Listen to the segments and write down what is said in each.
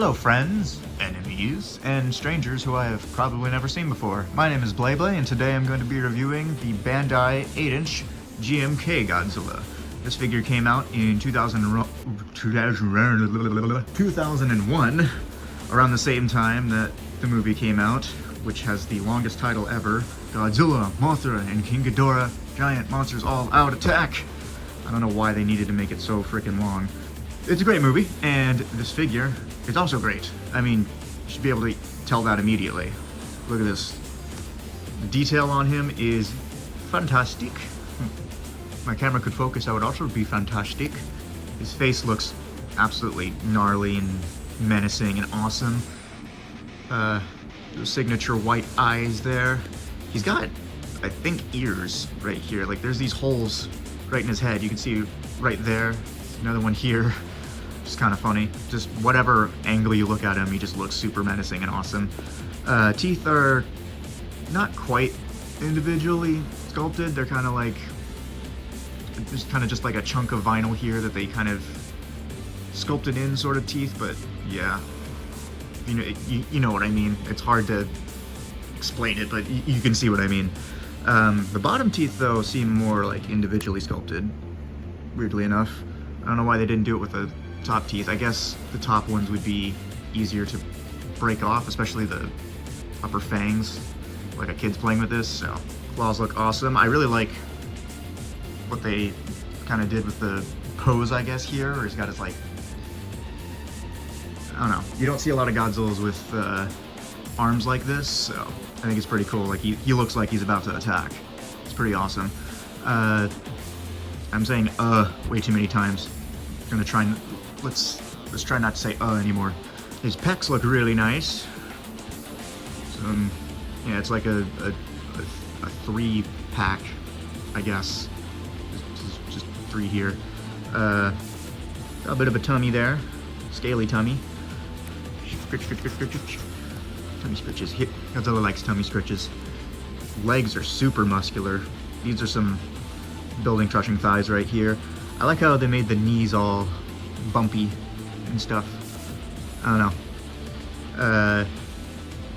Hello friends, enemies, and strangers who I have probably never seen before. My name is Blay, and today I'm going to be reviewing the Bandai 8-inch GMK Godzilla. This figure came out in 2001, around the same time that the movie came out, which has the longest title ever, Godzilla, Mothra, and King Ghidorah, Giant Monsters All Out Attack! I don't know why they needed to make it so freaking long. It's a great movie, and this figure is also great. I mean, you should be able to tell that immediately. Look at this. The detail on him is fantastic. If my camera could focus, that would also be fantastic. His face looks absolutely gnarly and menacing and awesome. The signature white eyes there. He's got, I think, ears right here. Like, there's these holes right in his head. You can see right there. Another one here. It's kind of funny. Just whatever angle you look at him, he just looks super menacing and awesome. Teeth are not quite individually sculpted. They're kind of like, just like a chunk of vinyl here that they kind of sculpted in sort of teeth, but yeah. You know what I mean. It's hard to explain it, but you can see what I mean. The bottom teeth, though, seem more like individually sculpted, weirdly enough. I don't know why they didn't do it with the top teeth. I guess the top ones would be easier to break off, especially the upper fangs, like a kid's playing with this, so claws look awesome. I really like what they kind of did with the pose, I guess, here, where he's got his, like, I don't know. You don't see a lot of Godzillas with arms like this, so I think it's pretty cool. Like, he looks like he's about to attack. It's pretty awesome. I'm saying way too many times. I'm gonna try and let's try not to say anymore. His pecs look really nice. Yeah, it's like a 3-pack, I guess. Just 3 here. A bit of a tummy there, scaly tummy. Tummy scritches. Godzilla likes tummy scritches. Legs are super muscular. These are some building crushing thighs right here. I like how they made the knees all bumpy and stuff. I don't know.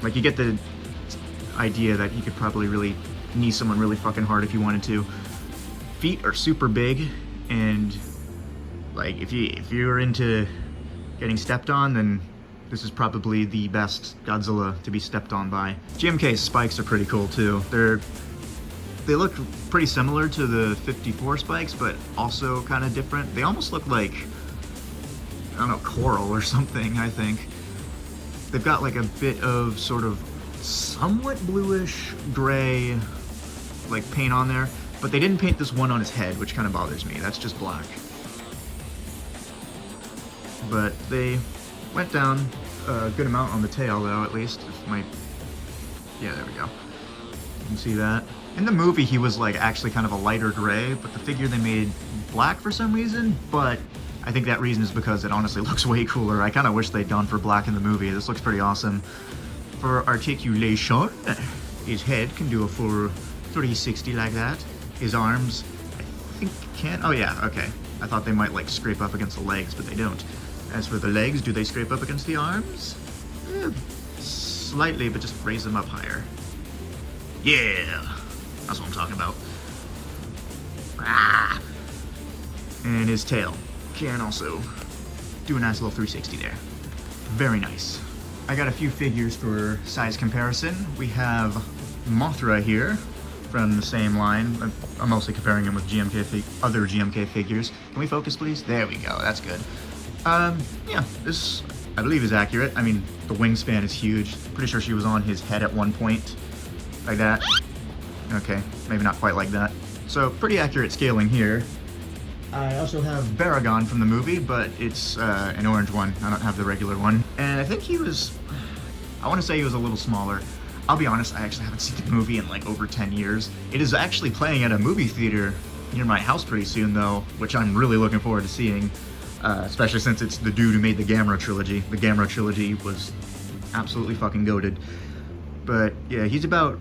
Like, you get the idea that he could probably really knee someone really fucking hard if he wanted to. Feet are super big, and like, if you're into getting stepped on, then this is probably the best Godzilla to be stepped on by. GMK's spikes are pretty cool too. They look pretty similar to the 54 spikes, but also kind of different. They almost look like, I don't know, coral or something, I think. They've got like a bit of sort of somewhat bluish gray like paint on there, but they didn't paint this one on his head, which kind of bothers me. That's just black. But they went down a good amount on the tail, though, at least. Yeah, there we go. You can see that. In the movie, he was like actually kind of a lighter gray, but the figure they made black for some reason, but I think that reason is because it honestly looks way cooler. I kind of wish they'd gone for black in the movie. This looks pretty awesome. For articulation, his head can do a full 360 like that. His arms, I think, can. Oh yeah, okay. I thought they might like scrape up against the legs, but they don't. As for the legs, do they scrape up against the arms? Slightly, but just raise them up higher. Yeah! That's what I'm talking about. Ah! And his tail can also do a nice little 360 there. Very nice. I got a few figures for size comparison. We have Mothra here from the same line. I'm mostly comparing him with other GMK figures. Can we focus, please? There we go. That's good. Yeah, this, I believe, is accurate. I mean, the wingspan is huge. Pretty sure she was on his head at one point. Like that. Okay, maybe not quite like that. So, pretty accurate scaling here. I also have Baragon from the movie, but it's an orange one. I don't have the regular one. And I think he was, I want to say he was a little smaller. I'll be honest, I actually haven't seen the movie in like over 10 years. It is actually playing at a movie theater near my house pretty soon, though, which I'm really looking forward to seeing. Especially since it's the dude who made the Gamera trilogy. The Gamera trilogy was absolutely fucking goated. But yeah, he's about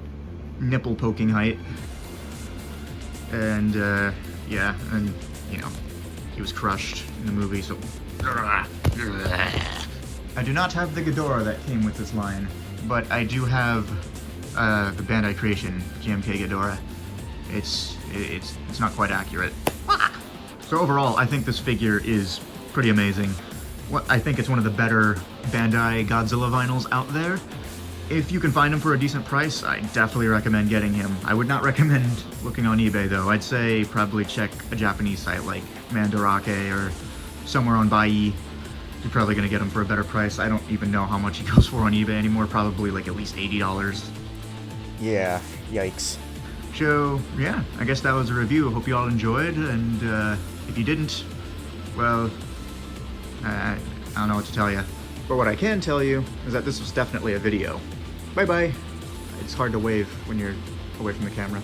nipple poking height. And yeah, and you know, he was crushed in the movie, so I do not have the Ghidorah that came with this line, but I do have the Bandai creation GMK Ghidorah. It's not quite accurate. So overall, I think this figure is pretty amazing. I think it's one of the better Bandai Godzilla vinyls out there. If you can find him for a decent price, I definitely recommend getting him. I would not recommend looking on eBay though. I'd say probably check a Japanese site like Mandarake or somewhere on Bai. You're probably gonna get him for a better price. I don't even know how much he goes for on eBay anymore. Probably like at least $80. Yeah, yikes. So yeah, I guess that was a review. Hope you all enjoyed, and if you didn't, well, I don't know what to tell you. But what I can tell you is that this was definitely a video. Bye bye. It's hard to wave when you're away from the camera.